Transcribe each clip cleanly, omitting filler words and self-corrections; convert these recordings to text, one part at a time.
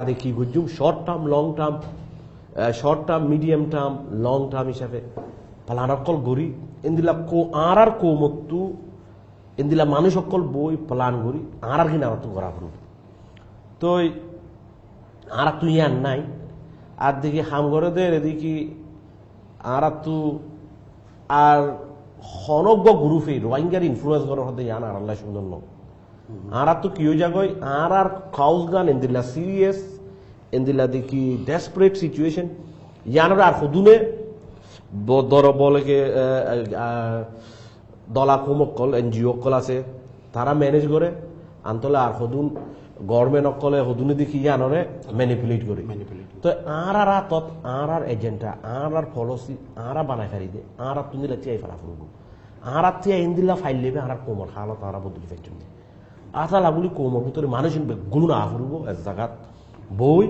দেখি গুজুম short term medium term long term হিসাবে প্লান অকল গড়ি ইন্দিলা কো আর কৌমত্তু ইন্দিলা মানুষ অকল বই প্লান গড়ি আর কিনা তো করা ফুল তো আর তুই আর নাই আর দেখি হাম করে দে এদিকে আর তু আর হনজ্ঞ গ্রুপে রোহিঙ্গার ইনফ্লুয়েন্স করার হতে ইয়ান আর আল্লাহ সুন্দর নয় আর তো কি জায়গায় আর কাউস গান ইন্দিলা সিরিয়াস ইন্দিলা দেখি ডেসপারেট সিচুয়েশন ইয়ানোর আর হুদুনে দর বলে দলা কুমকল এনজিও কল আছে তারা ম্যানেজ করে আনতলে আর হদুন গভর্নমেন্ট অকলে হদুনে দেখি ইয়ানরে ম্যানিপুলেট করে তো আর আতত আর এজেন্টরা আর পলিসি আর বানাই ফেরি দে আর তুমি চেয়ে ফেলা ফুরবো আর চেয়ে ইন্দিলা ফাইল লেবে আর কোমর হালত আর বদলি ফেলছেন আতা লাগুলি কোমর ভিতরে মানুষ গুণ আ ফুরবো এক জায়গাত বই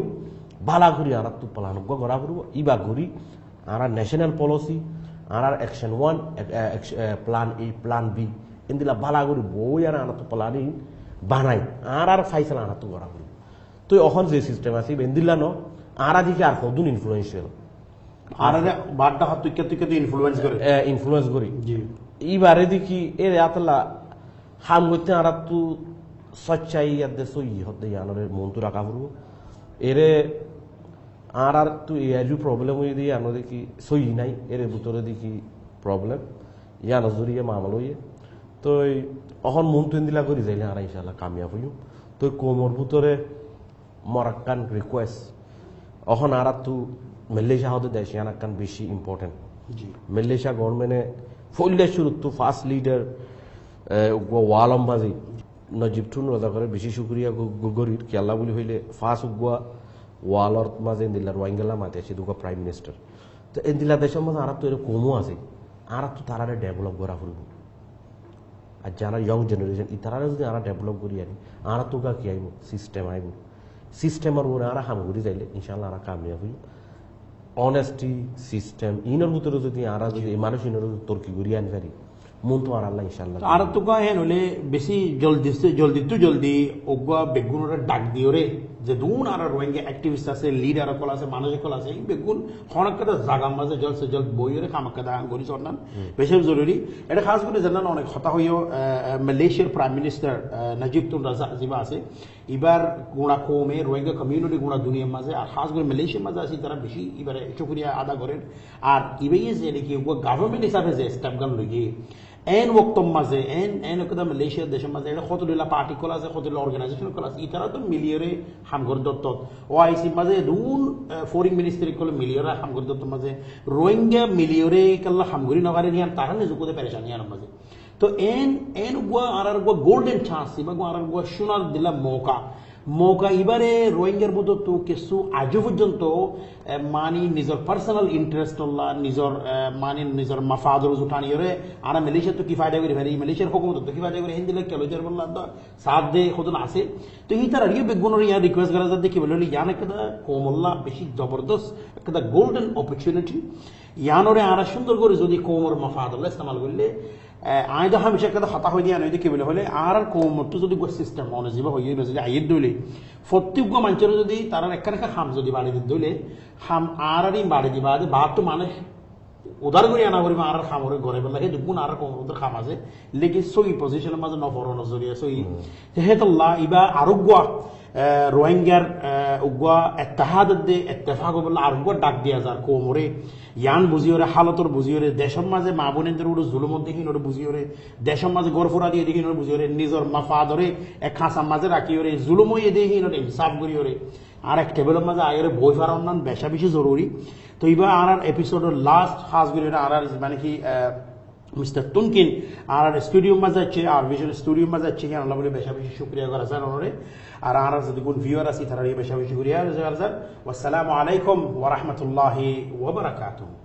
বালা ঘুরি আর তু প্লানজ্ঞ করা ফুরবো ইবা ঘুরি আর ন্যাশনাল পলিসি আর অ্যাকশন 1 প্লান এ প্লান বি ইন্দিলা বালা ঘুরি বই আর আনা তো প্লানিং বানাই আর ফাইসলা আনা তো করা ফুরবো তো এখন যে সিস্টেম আছে ইন্দিলা ন আর দিকে আর কদুন ইনফ্লুয়েন্সিয়াল আর বারটা হাত তুই ইনফ্লুয়েন্স করি এইবারে দেখি এর আতলা হাম করতে আর তু সচ্চাই আদে সই হতে আনরে মন তো রাখা ফুরবো এরে আর তু এজু প্রবলেম হয়ে দিয়ে আনো দেখি সই নাই এর ভিতরে দেখি প্রবলেম ইয়া নজরিয়ে মামলা হইয়ে তো এখন মন তো দিলা করি যাইলে আর ইনশাল্লাহ কামিয়াব হইম তো কোমর ভিতরে মরাক্কান রিকোয়েস্ট এখন আর তু মালয়েশিয়া হতে দেশ ইয়ানাক্কান বেশি ইম্পর্টেন্ট মালয়েশিয়া গভর্নমেন্টে ফলে শুরু তো ফার্স্ট লিডার ওয়ালম্বাজি নজিব টুন রোজা করে বেশি শুক্রিয়া গরির কেলা বলি হইলে ফার্স্ট উগুয়া ওয়ালর মাঝে ইন্দিলা রোহিঙ্গালা মাতে আছে দুগা প্রাইম মিনিস্টার তো ইন্দিলা দেশের মাঝে আর তো এর কমও আছে আর তো তারা ডেভেলপ করা ফুরব আর যারা ইয়ং জেনারেশন তারা যদি আর ডেভেলপ করি আর তো কি আইব সিস্টেমের উপরে আর হাম ঘুরি যাইলে ইনশাল্লাহ আর কামিয়াব হই অনেস্টি সিস্টেম ইনর ভিতরে যদি আর যদি মানুষ ইনর তর্কি ঘুরিয়ে আনি পারি মন তো আর আল্লাহ ইনশাল্লাহ আর তো হেন হলে বেশি জলদি ওগুয়া বেগুনের ডাক দিও রে যে দুন আর রোহিঙ্গা অ্যাক্টিভিস্ট আছে লিডার কল আছে মানুষ কল আছে এই বেগুন হনকাদা জাগা মাঝে জলসে জল বইরে খামাকাদা গরি চন্নান বেশি জরুরি এটা খাস করে জানান অনেক কথা হইও মালয়েশিয়ার প্রাইম মিনিস্টার নাজিব তুন রাজাক জিবা আছে এবার গুণা কমে রোহিঙ্গা কমিউনিটি গুণা দুনিয়ার মাঝে আর খাস করে মালয়েশিয়ার মাঝে আছে তারা বেশি এবারে শুক্রিয়া আদা করেন আর ইবাই যে নাকি গভর্নমেন্ট হিসাবে যে স্টেপ গান লইয়ে এন ওক্তম মাঝে এন একদম মালয়েশিয়ার দেশের মাঝে এটা কতগুলা পার্টি কল আছে কতগুলা অর্গানাইজেশন কল আছে ইতারা তো মিলিয়রে হামগর দত্ত ওআইসি মাঝে দুন ফরেন মিনিস্ট্রি কল মিলিয়রে হামগর দত্ত মাঝে রোহিঙ্গা মিলিয়রে কাল্লা হামগরি নগারে নিয়ে তারা নিজে কোদে পেরেশানি আর মাঝে তো এন গুয়া আর গোল্ডেন চান্স ইবা গুয়া আর গুয়া সোনার দিলা মৌকা এবারে রোহিঙ্গার মতো তো কিছু আজও পর্যন্ত মানি নিজের পার্সোনাল ইন্টারেস্ট নিজের মাফাদর উঠানিয়রে আর মালয়েশিয়া তো কি ফায়দা করে ফেরি মালয়েশিয়ার হুকুমত তো কি ফায়দা করে হিন্দিলে কেলোজার বললাম তো সাথ দে হতন আছে তো এই তার ইয়ে বেগুনের ইয়া রিকোয়েস্ট করা যাতে কি বলে ইয়ান একটা কোমল্লা বেশি জবরদস্ত একটা গোল্ডেন অপরচুনিটি ইয়ানরে আর সুন্দর করে যদি কোমর মাফাদুল্লাহ ইস্তেমাল করলে আয়দা হামেশা একটা হতা হয়ে দিয়ে আনতে কি বলে হলে আর কোমরটো যদি সিস্টেম অনুজীব হয়ে যদি আইয়ের দইলে প্রত্যেক মানুষের যদি তারা একটা খাম যদি বাড়ি দিতে দইলে খাম আর বাড়ি দিবা বাদ তো মানুষ উদার করে আনা করিবা আর খামরে ঘরে বেলা সেই দুগুণ আর কোমর খাম আছে লেকিন সই পজিশনের মাঝে নফর নজরিয়া সই হেতল্লাহ ইবা আরোগ্যা রোহিঙ্গার উগুয়া এত্তাহাদ দে এত্তেফাক বলে আরোগ্য ডাক দিয়া যার কোমরে ইয়ান বুঝিওরে হালতর বুঝিওরে দেশের মাঝে মা বোনেদের উড়ো জুলুমত দেখি ওরে বুঝিওরে দেশের মাঝে গরফুরা দিয়ে দেখি ওরে বুঝিওরে নিজের মাফাদরে এক খাঁচার মাঝে রাখি ওরে জুলুম হয়ে দেখি ওরে ইনসাফ করি ওরে আর এক টেবিলের মাঝে আগে বই ফারান বেশা বেশি জরুরি তো এবার আর এপিসোডের লাস্ট খাস করি আর মানে কি মিস্টার তুনকিন আর স্টুডিও মাঝে যাচ্ছে আর ভিশন স্টুডিও মাঝে যাচ্ছে আল্লাহ বলে বেশা বেশি শুক্রিয়া করা স্যার ওনারে আর যদি কোন ভিউয়ার আছে তারা বেশা বেশি শুক্রিয়া আসসালামু আলাইকুম ওয়া রাহমাতুল্লাহি ওয়া বারাকাতুহু।